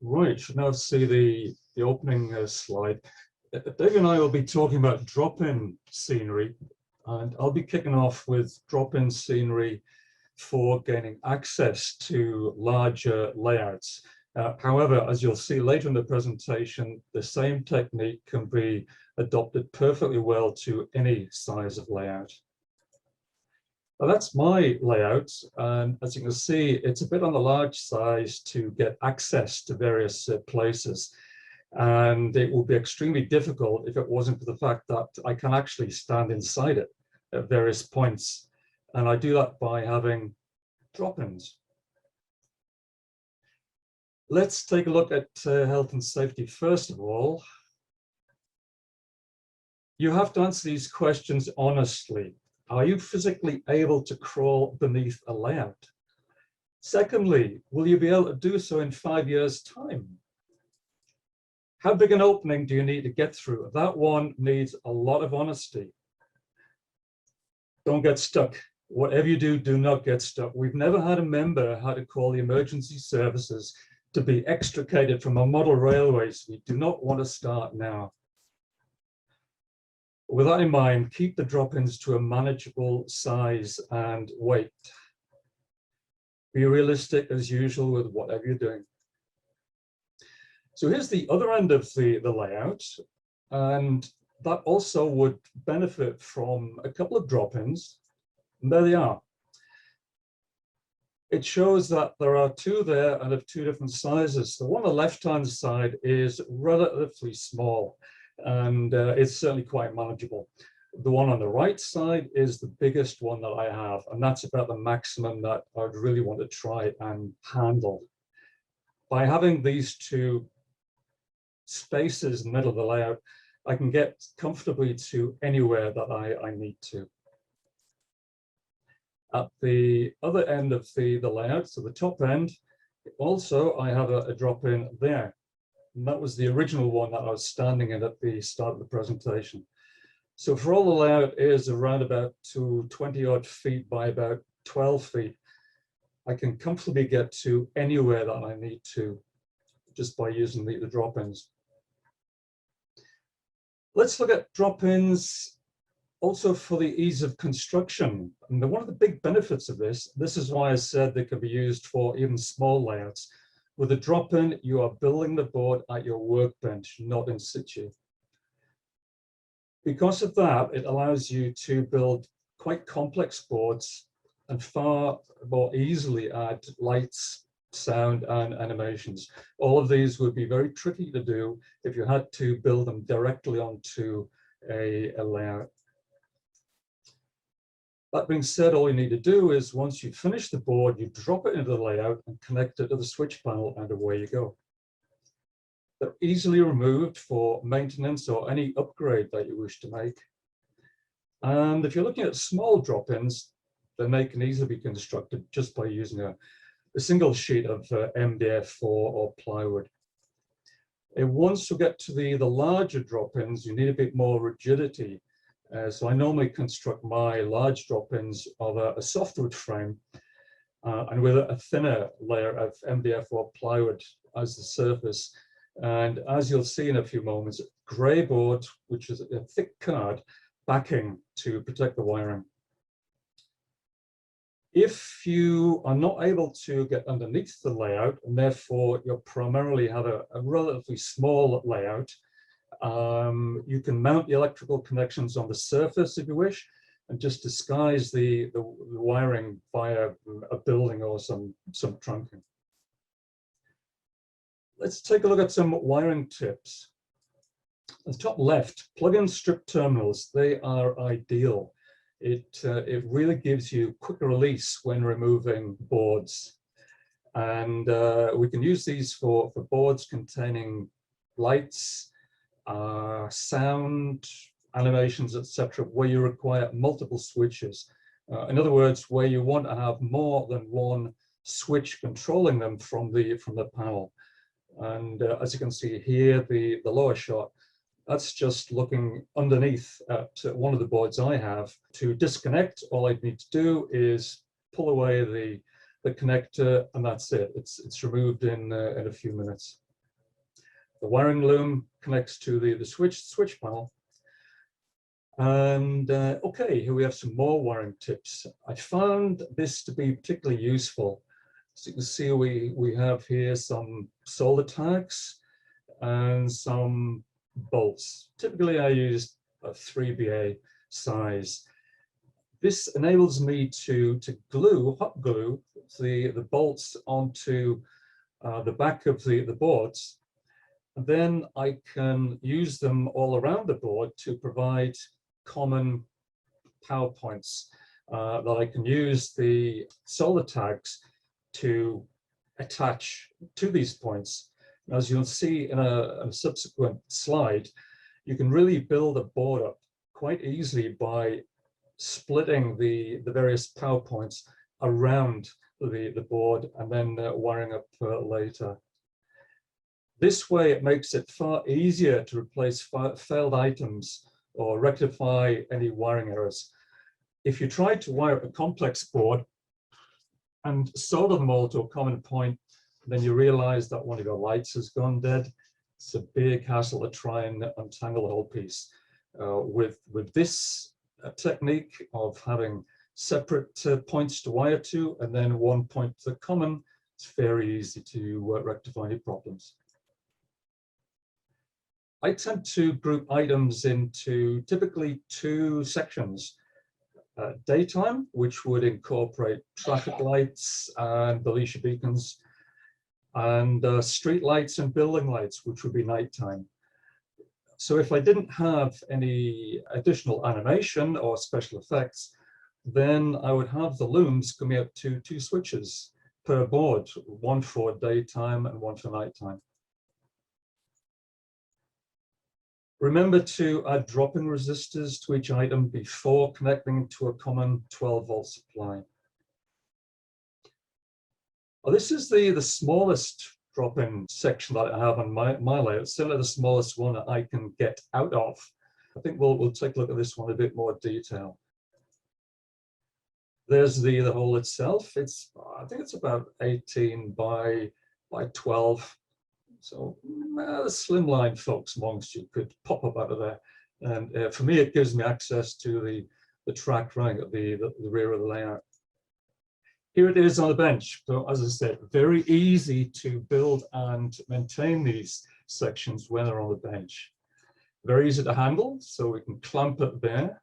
Right, should now see the opening slide. Dave and I will be talking about drop-in scenery, and I'll be kicking off with drop-in scenery for gaining access to larger layouts. However, as you'll see later in the presentation, the same technique can be adopted perfectly well to any size of layout. Now that's my layout, and as you can see, it's a bit on the large size to get access to various places. And it will be extremely difficult if it wasn't for the fact that I can actually stand inside it at various points. And I do that by having drop-ins. Let's take a look at health and safety first of all. You have to answer these questions honestly. Are you physically able to crawl beneath a layout? Secondly, will you be able to do so in 5 years' time? How big an opening do you need to get through? That one needs a lot of honesty. Don't get stuck. Whatever you do, do not get stuck. We've never had a member how to call the emergency services to be extricated from a model railway, so we do not want to start now. With that in mind, keep the drop-ins to a manageable size and weight. Be realistic as usual with whatever you're doing. So here's the other end of the layout, and that also would benefit from a couple of drop-ins. And there they are. It shows that there are two there and of two different sizes. The one on the left-hand side is relatively small, and it's certainly quite manageable. The one on the right side is the biggest one that I have, and that's about the maximum that I'd really want to try and handle. By having these two spaces in the middle of the layout, I can get comfortably to anywhere that I need to. At the other end of the layout, so the top end, also I have a drop-in there. And that was the original one that I was standing in at the start of the presentation. So for all the layout is around about 20 odd feet by about 12 feet, I can comfortably get to anywhere that I need to just by using the drop-ins. Let's look at drop-ins also for the ease of construction. And one of the big benefits of this is why I said they can be used for even small layouts. With a drop-in, you are building the board at your workbench, not in situ. Because of that, it allows you to build quite complex boards and far more easily add lights, sound, and animations. All of these would be very tricky to do if you had to build them directly onto a layout. That being said, all you need to do is once you finish the board, you drop it into the layout and connect it to the switch panel, and away you go. They're easily removed for maintenance or any upgrade that you wish to make. And if you're looking at small drop-ins, then they can easily be constructed just by using a single sheet of MDF or plywood. And once you get to the larger drop-ins, you need a bit more rigidity. So I normally construct my large drop-ins of a softwood frame and with a thinner layer of MDF or plywood as the surface. And as you'll see in a few moments, grey board, which is a thick card, backing to protect the wiring. If you are not able to get underneath the layout, and therefore you primarily have a relatively small layout, you can mount the electrical connections on the surface if you wish, and just disguise the wiring via a building or some trunking. Let's take a look at some wiring tips. At the top left, plug-in strip terminals, they are ideal. It really gives you quicker release when removing boards. And we can use these for boards containing lights, sound, animations, etc., where you require multiple switches. In other words, where you want to have more than one switch controlling them from the panel. And as you can see here, the lower shot, that's just looking underneath at one of the boards I have. To disconnect, all I need to do is pull away the connector, and that's it. It's removed in a few minutes. The wiring loom connects to the switch panel. And okay, here we have some more wiring tips. I found this to be particularly useful. So you can see we have here some solder tags and some bolts. Typically I use a 3BA size. This enables me to hot glue the bolts onto the back of the boards. And then I can use them all around the board to provide common power points that I can use the solder tags to attach to these points. As you'll see in a subsequent slide, you can really build a board up quite easily by splitting the various power points around the board and then wiring up later. This way it makes it far easier to replace failed items or rectify any wiring errors. If you try to wire a complex board and solder them all to a common point, then you realize that one of your lights has gone dead. It's a big hassle to try and untangle the whole piece. With this technique of having separate points to wire to and then one point to the common, it's very easy to rectify any problems. I tend to group items into typically two sections. Daytime, which would incorporate traffic lights and Belisha beacons, and street lights and building lights, which would be nighttime. So if I didn't have any additional animation or special effects, then I would have the looms coming up to two switches per board, one for daytime and one for nighttime. Remember to add drop-in resistors to each item before connecting to a common 12-volt supply. Well, this is the smallest drop-in section that I have on my layout, certainly the smallest one that I can get out of. I think we'll take a look at this one in a bit more detail. There's the hole itself. I think it's about 18 by 12. So the slimline folks amongst you could pop up out of there. And for me, it gives me access to the track running at the rear of the layout. Here it is on the bench. So as I said, very easy to build and maintain these sections when they're on the bench. Very easy to handle, so we can clamp it there.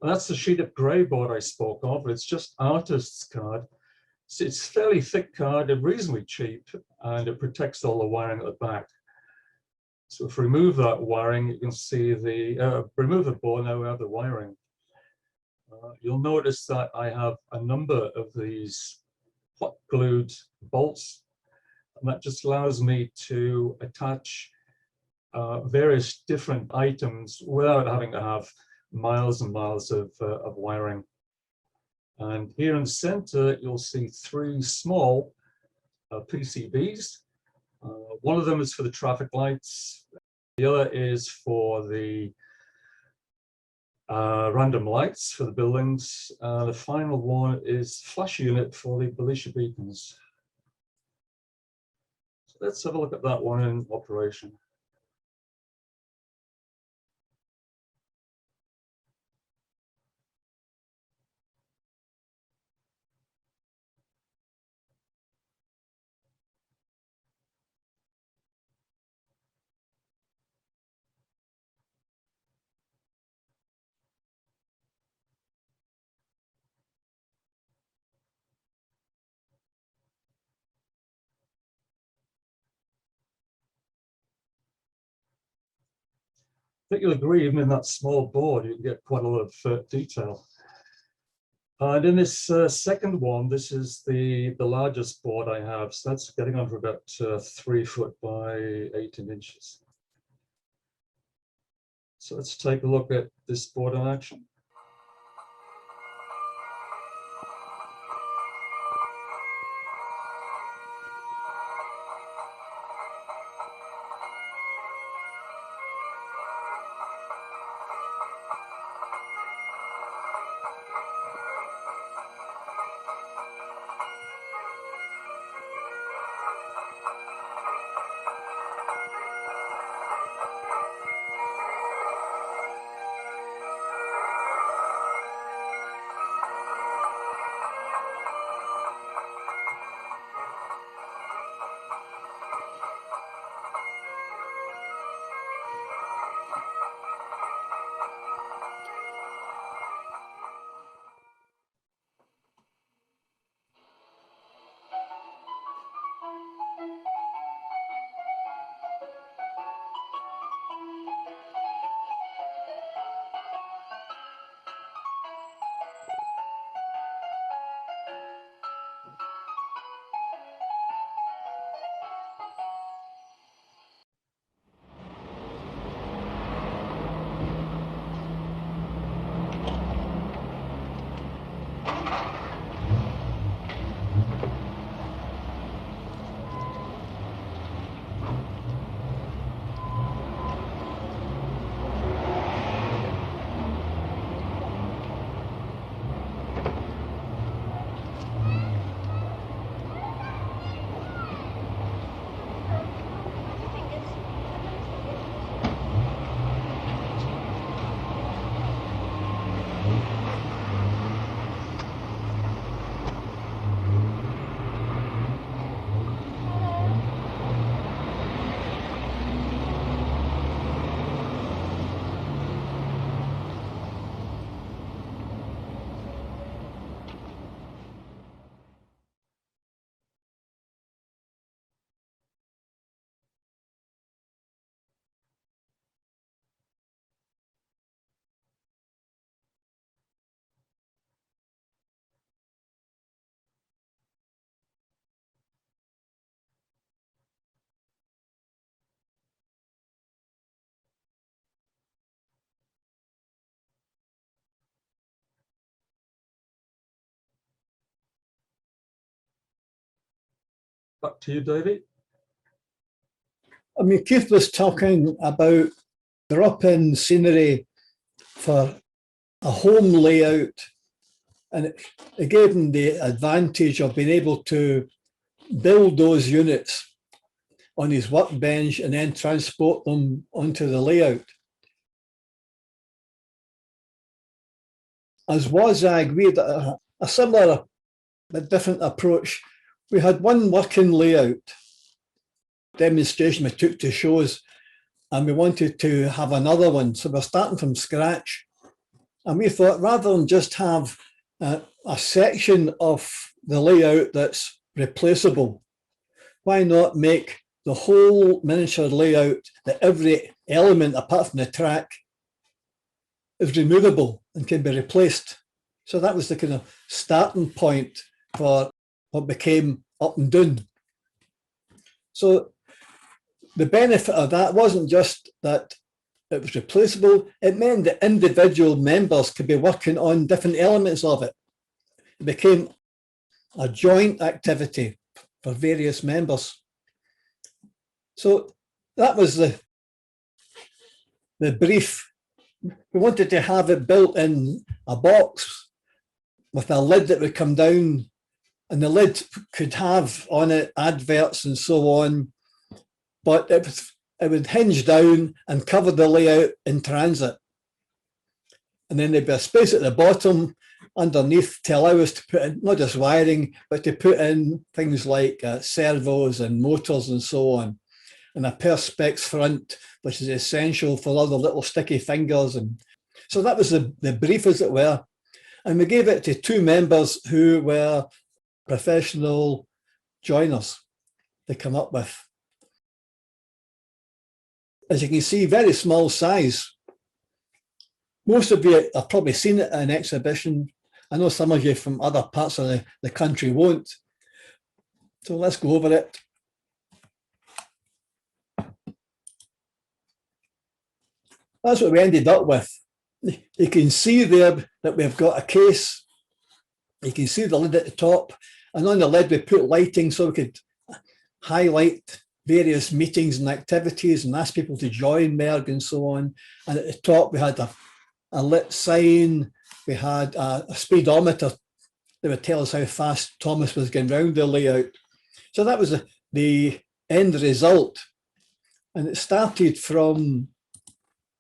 And that's the sheet of grey board I spoke of. It's just artist's card. It's fairly thick card and reasonably cheap, and it protects all the wiring at the back. So if we remove that wiring, you can see remove the board, now we have the wiring. You'll notice that I have a number of these hot glued bolts, and that just allows me to attach various different items without having to have miles and miles of wiring. And here in the center, you'll see three small PCBs. One of them is for the traffic lights. The other is for the random lights for the buildings. The final one is flash unit for the Belisha beacons. So let's have a look at that one in operation. I think you'll agree, even in that small board, you can get quite a lot of detail. And in this second one, this is the largest board I have. So that's getting on for about 3 foot by 18 inches. So let's take a look at this board in action. Back to you, Davey. I mean, Keith was talking about drop-in scenery for a home layout, and it gave him the advantage of being able to build those units on his workbench and then transport them onto the layout. As WASAG, we had a similar but different approach. We had one working layout demonstration we took to shows, and we wanted to have another one. So we're starting from scratch. And we thought, rather than just have a section of the layout that's replaceable, why not make the whole miniature layout that every element apart from the track is removable and can be replaced. So that was the kind of starting point for what became Up and Down. So the benefit of that wasn't just that it was replaceable, it meant that individual members could be working on different elements of it. It became a joint activity for various members. So that was the brief. We wanted to have it built in a box with a lid that would come down, and the lid could have on it adverts and so on, but it would hinge down and cover the layout in transit. And then there'd be a space at the bottom underneath to allow us to put in not just wiring, but to put in things like servos and motors and so on. And a perspex front, which is essential for all the little sticky fingers. And so that was the brief, as it were. And we gave it to two members who were professional joiners to come up with. As you can see, very small size. Most of you have probably seen it in an exhibition. I know some of you from other parts of the country won't. So let's go over it. That's what we ended up with. You can see there that we've got a case. You can see the lid at the top. And on the lid, we put lighting so we could highlight various meetings and activities and ask people to join Merg and so on. And at the top, we had a lit sign. We had a speedometer that would tell us how fast Thomas was going round the layout. So that was the end result. And it started from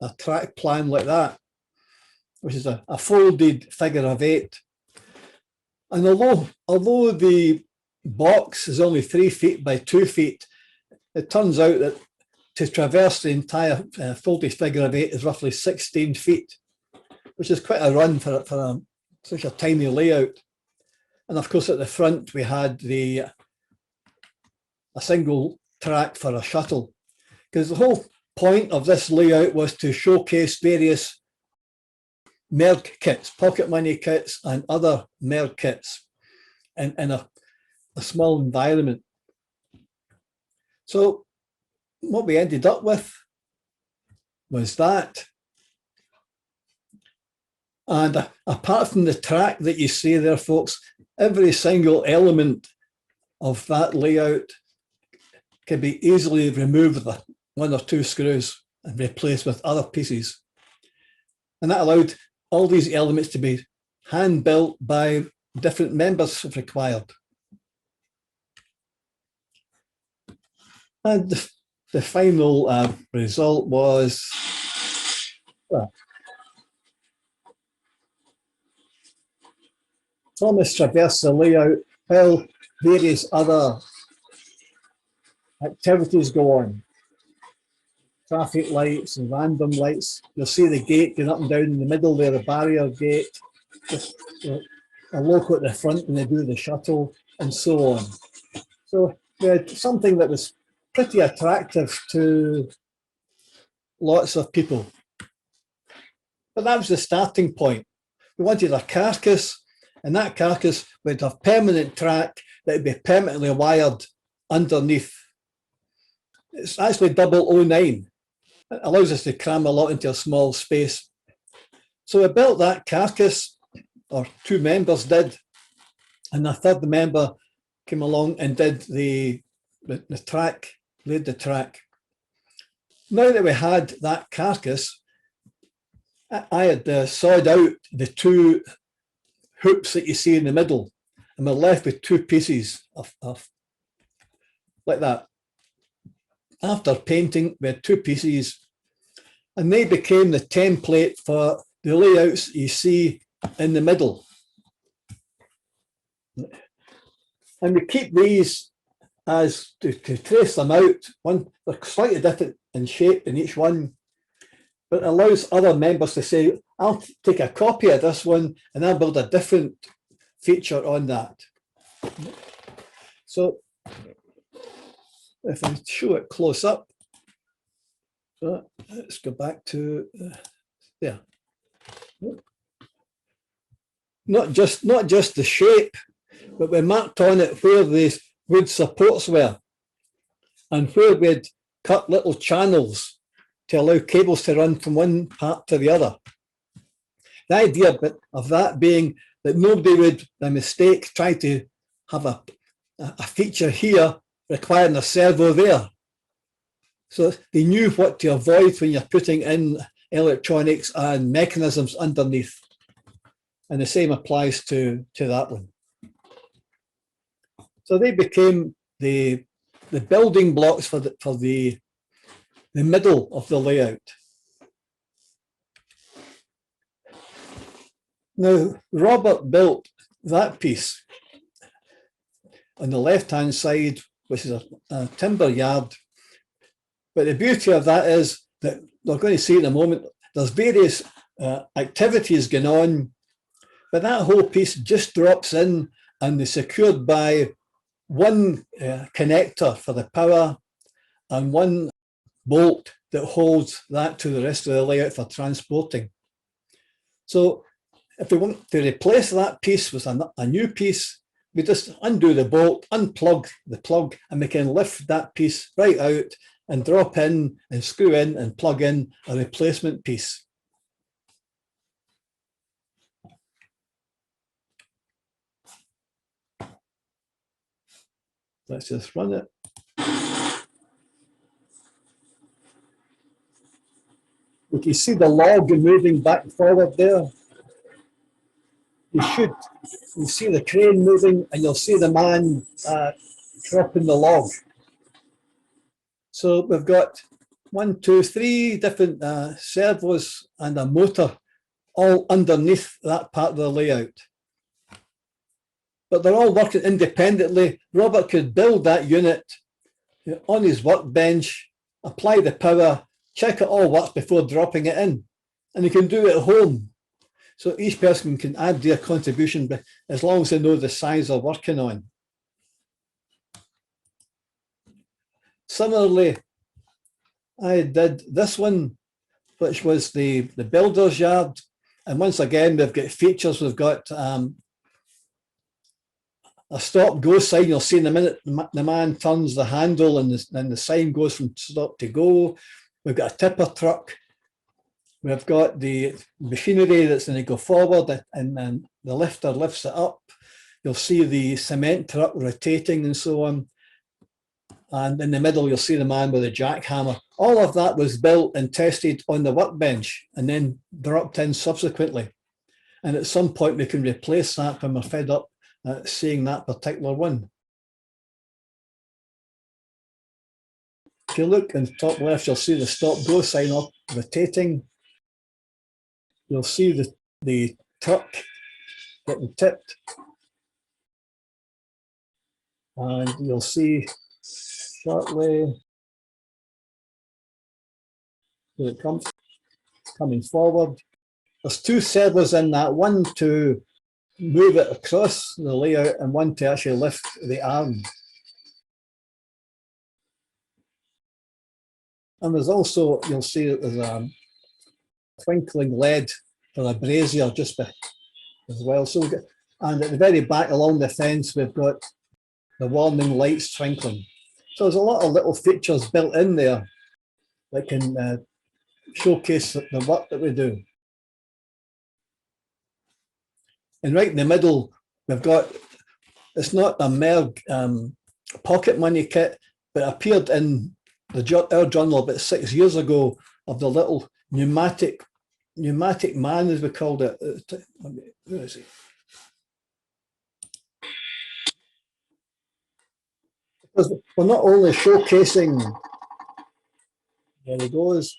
a track plan like that, which is a folded figure of 8. And although the box is only 3 feet by 2 feet, it turns out that to traverse the entire folded figure of 8 is roughly 16 feet, which is quite a run for such a tiny layout. And of course, at the front, we had a single track for a shuttle, because the whole point of this layout was to showcase various Merg kits, pocket money kits and other Merg kits in a small environment. So what we ended up with was that. And apart from the track that you see there, folks, every single element of that layout can be easily removed with 1 or 2 screws and replaced with other pieces. And that allowed all these elements to be hand built by different members if required. And the final result was, well, Thomas traversed the layout while various other activities go on. Traffic lights and random lights. You'll see the gate going up and down in the middle there, the barrier gate, a loco at the front when they do the shuttle, and so on. So we had something that was pretty attractive to lots of people. But that was the starting point. We wanted a carcass, and that carcass would have permanent track that would be permanently wired underneath. It's actually 009. It allows us to cram a lot into a small space. So we built that carcass, or 2 members did, and a third member came along and did the the track, laid the track. Now that we had that carcass, I had sawed out the two hoops that you see in the middle, and we're left with two pieces of like that. After painting, we had two pieces, and they became the template for the layouts you see in the middle. And we keep these as to trace them out. They're slightly different in shape in each one, but it allows other members to say, I'll take a copy of this one and I'll build a different feature on that. So if I show it close up, let's go back to there. Not just the shape, but we marked on it where the wood supports were and where we had cut little channels to allow cables to run from one part to the other. The idea of that being that nobody would, by mistake, try to have a feature here requiring a servo there. So they knew what to avoid when you're putting in electronics and mechanisms underneath. And the same applies to that one. So they became the building blocks for the middle of the layout. Now, Robert built that piece on the left-hand side, which is a timber yard. But the beauty of that is that we're going to see in a moment, there's various activities going on, but that whole piece just drops in and is secured by one connector for the power and one bolt that holds that to the rest of the layout for transporting. So if we want to replace that piece with a new piece, we just undo the bolt, unplug the plug, and we can lift that piece right out and drop in and screw in and plug in a replacement piece. Let's just run it. You can see the log moving back and forward there. You see the crane moving and you'll see the man dropping the log. So we've got 1, 2, 3 different servos and a motor all underneath that part of the layout. But they're all working independently. Robert could build that unit on his workbench, apply the power, check it all works before dropping it in. And he can do it at home. So each person can add their contribution, but as long as they know the size they're working on. Similarly, I did this one, which was the builder's yard. And once again, we've got features. We've got a stop-go sign. You'll see in a minute the man turns the handle and the sign goes from stop to go. We've got a tipper truck. We've got the machinery that's going to go forward and then the lifter lifts it up. You'll see the cement truck rotating and so on. And in the middle, you'll see the man with a jackhammer. All of that was built and tested on the workbench and then dropped in subsequently. And at some point, we can replace that when we're fed up seeing that particular one. If you look in the top left, you'll see the stop-go sign up rotating. You'll see the truck getting tipped. And you'll see shortly here it comes, coming forward. There's two servos in that, one to move it across the layout and one to actually lift the arm. And there's also, you'll see that there's a twinkling LED for a brazier just as well. So and at the very back along the fence, we've got the warning lights twinkling. So there's a lot of little features built in there that can showcase the work that we do. And right in the middle, we've got, it's not a Merg pocket money kit, but it appeared in our journal about 6 years ago of the little pneumatic man, as we called it. Where is he? Because we're not only showcasing, there he goes.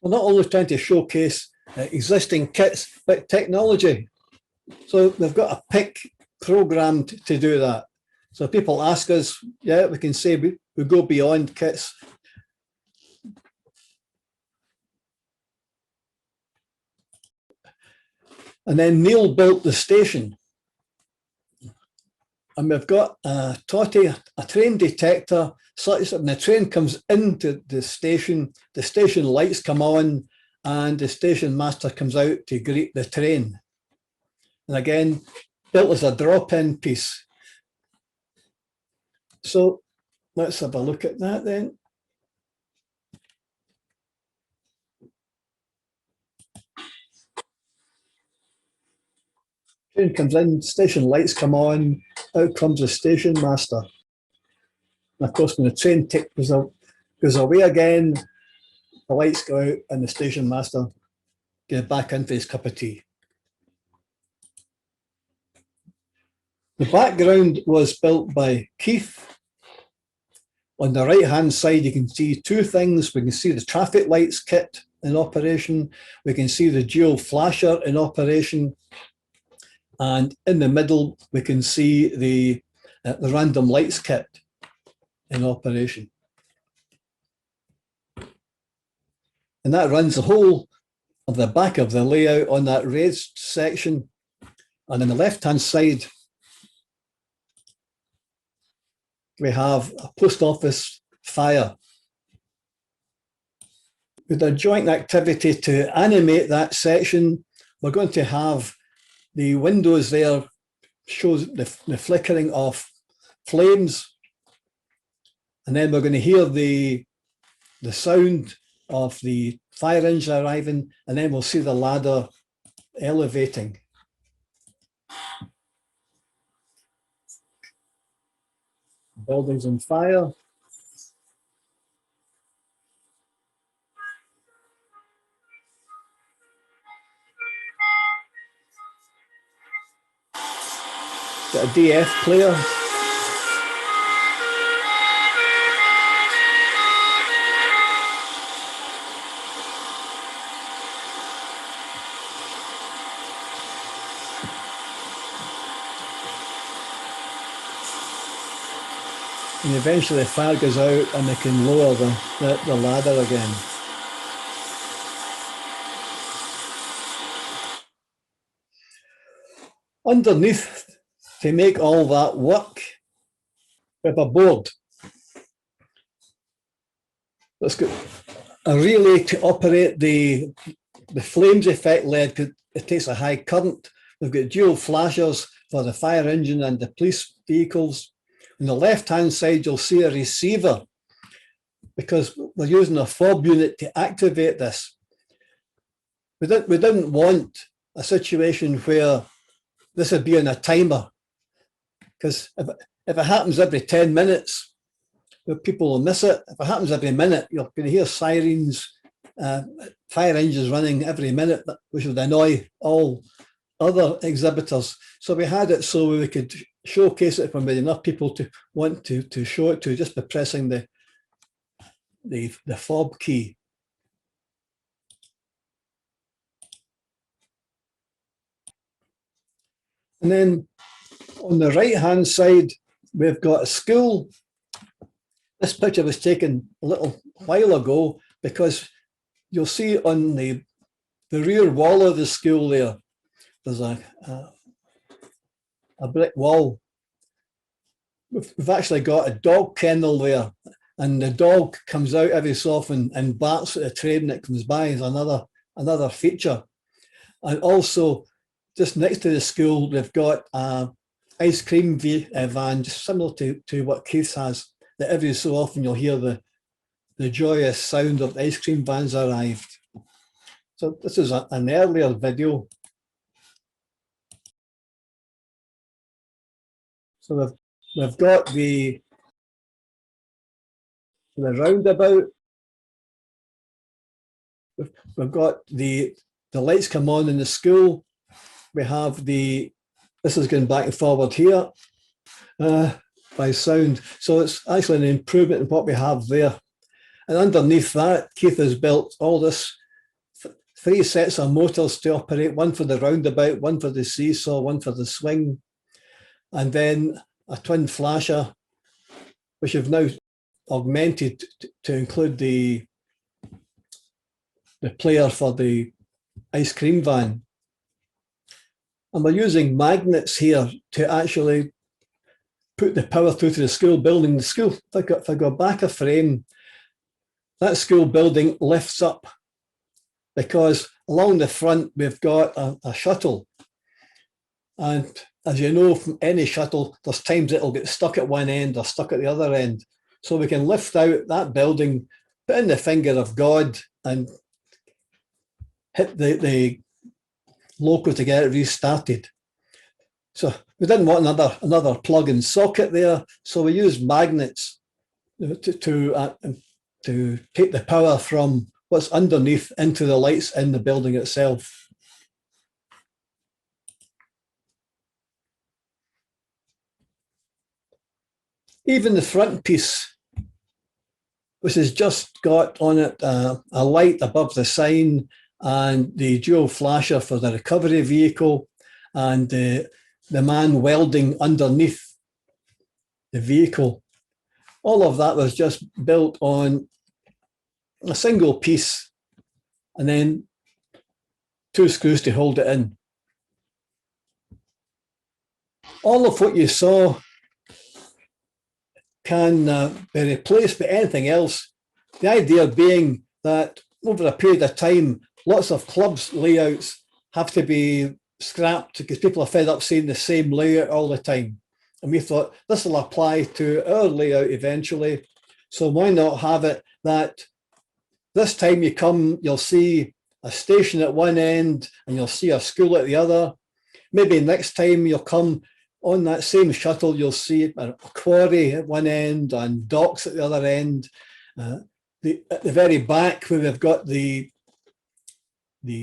We're not only trying to showcase existing kits, but technology. So we've got a pick programmed to do that. So people ask us, yeah, we can say we go beyond kits. And then Neil built the station. And we've got a train detector, such that when the train comes into the station lights come on and the station master comes out to greet the train. And again, built as a drop-in piece. So let's have a look at that then. Train comes in, station lights come on, out comes the station master. And of course, when the train goes away again, the lights go out and the station master gets back into his cup of tea. The background was built by Keith. On the right-hand side, you can see two things. We can see the traffic lights kit in operation. We can see the geo flasher in operation. And in the middle, we can see the random lights kit in operation. And that runs the whole of the back of the layout on that raised section. And on the left-hand side, we have a post office fire. With a joint activity to animate that section, we're going to have the windows there shows the flickering of flames. And then we're going to hear the sound of the fire engine arriving, and then we'll see the ladder elevating. Buildings on fire. Got a DF player. And eventually the fire goes out and they can lower the ladder again. Underneath, to make all that work, we have a board. That's got a relay to operate the flames effect LED, because it takes a high current. We've got dual flashers for the fire engine and the police vehicles. On the left-hand side, you'll see a receiver, because we're using a fob unit to activate this. We didn't want a situation where this would be on a timer, because if it happens every 10 minutes, people will miss it. If it happens every minute, you're going to hear sirens, fire engines running every minute, which would annoy all other exhibitors. So we had it so we could showcase it when we had enough people to want to show it to, just by pressing the fob key. And then on the right-hand side, we've got a school. This picture was taken a little while ago, because you'll see on the rear wall of the school there's a brick wall. We've actually got a dog kennel there, and the dog comes out every so often and barks at a train that comes by as another feature. And also, just next to the school, we've got an ice cream van, just similar to what Keith's has, that every so often you'll hear the joyous sound of the ice cream vans arrived. So this is an earlier video. So we've got the roundabout. We've got the lights come on in the school. We have this is going back and forward here by sound. So it's actually an improvement in what we have there. And underneath that, Keith has built all this, 3 sets of motors to operate, one for the roundabout, one for the seesaw, one for the swing, and then a twin flasher, which have now augmented to include the player for the ice cream van. And we're using magnets here to actually put the power through to the school building. The school, if I go back a frame, that school building lifts up because along the front we've got a shuttle. And as you know from any shuttle, there's times it'll get stuck at one end or stuck at the other end. So we can lift out that building, put in the finger of God and hit the loco to get it restarted. So we didn't want another plug and socket there. So we used magnets to take the power from what's underneath into the lights in the building itself. Even the front piece, which has just got on it a light above the sign and the dual flasher for the recovery vehicle and the man welding underneath the vehicle. All of that was just built on a single piece and then 2 screws to hold it in. All of what you saw can be replaced by anything else. The idea being that over a period of time, lots of clubs layouts have to be scrapped because people are fed up seeing the same layout all the time. And we thought this will apply to our layout eventually. So why not have it that this time you come, you'll see a station at one end and you'll see a school at the other. Maybe next time you'll come on that same shuttle, you'll see a quarry at one end and docks at the other end. At the very back where we've got the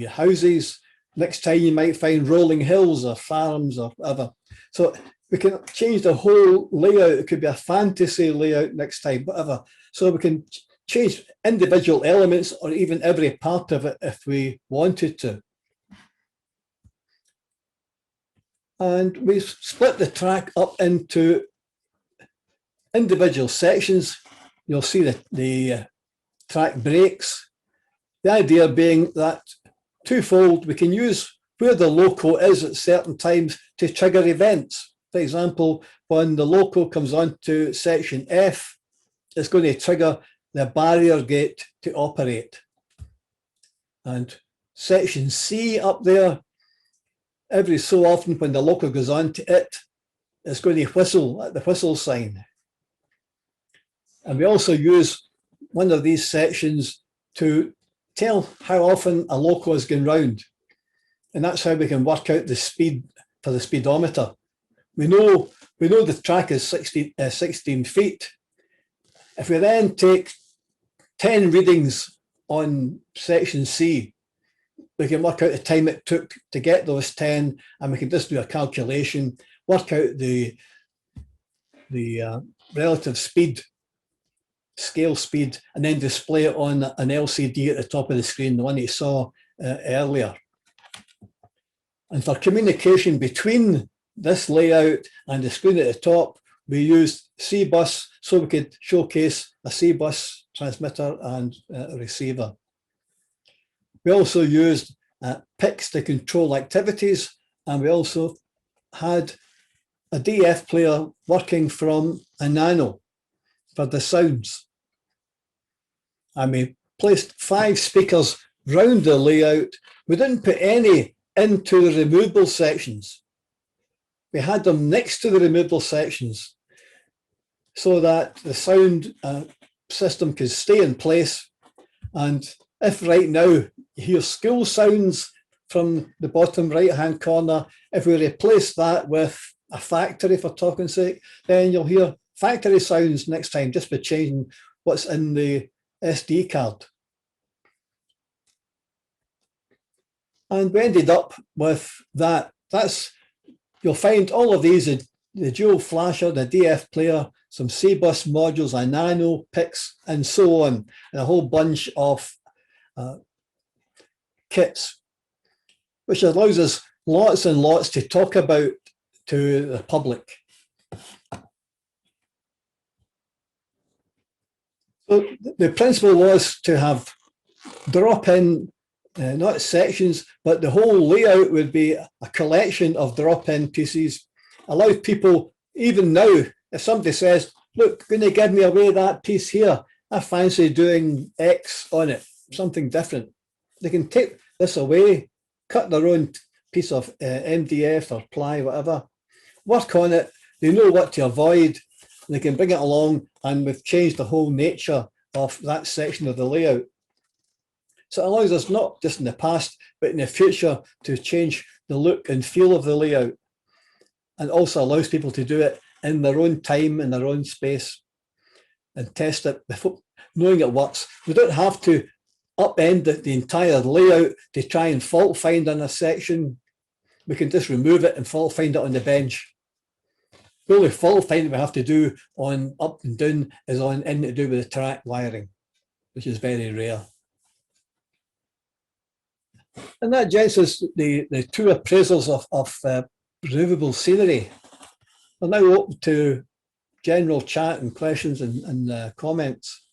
houses, next time you might find rolling hills or farms or whatever. So we can change the whole layout. It could be a fantasy layout next time, whatever. So we can change individual elements or even every part of it if we wanted to. And we split the track up into individual sections. You'll see the track breaks. The idea being that twofold, we can use where the loco is at certain times to trigger events. For example, when the loco comes onto section F, it's going to trigger the barrier gate to operate. And section C up there, every so often when the loco goes on to it, it's going to whistle at the whistle sign. And we also use one of these sections to tell how often a loco is going round. And that's how we can work out the speed for the speedometer. We know the track is 16 feet. If we then take 10 readings on section C, we can work out the time it took to get those 10, and we can just do a calculation, work out the relative speed, scale speed, and then display it on an LCD at the top of the screen, the one you saw earlier. And for communication between this layout and the screen at the top, we used C-bus so we could showcase a C-bus transmitter and a receiver. We also used PICs to control activities, and we also had a DF player working from a nano for the sounds. And we placed 5 speakers round the layout. We didn't put any into the removable sections. We had them next to the removable sections so that the sound system can stay in place. And if right now you hear school sounds from the bottom right-hand corner, if we replace that with a factory, for talking's sake, then you'll hear factory sounds next time, just by changing what's in the SD card. And we ended up with that. You'll find all of these, the dual flasher, the DF player, some C-bus modules, a nano, PICs, and so on, and a whole bunch of kits, which allows us lots and lots to talk about to the public. So the principle was to have drop-in, not sections, but the whole layout would be a collection of drop-in pieces, allow people, even now, if somebody says, look, can you give me away that piece here? I fancy doing X on it, something different. They can take this away, cut their own piece of MDF or ply, whatever, work on it. They know what to avoid. They can bring it along, and we've changed the whole nature of that section of the layout. So it allows us not just in the past, but in the future to change the look and feel of the layout, and also allows people to do it in their own time, in their own space, and test it before knowing it works. We don't have to upend the entire layout to try and fault find in a section. We can just remove it and fault find it on the bench. The only fault finding we have to do on up and down is on anything to do with the track wiring, which is very rare. And that, gents, is the two appraisals of removable scenery. We're now open to general chat and questions and comments.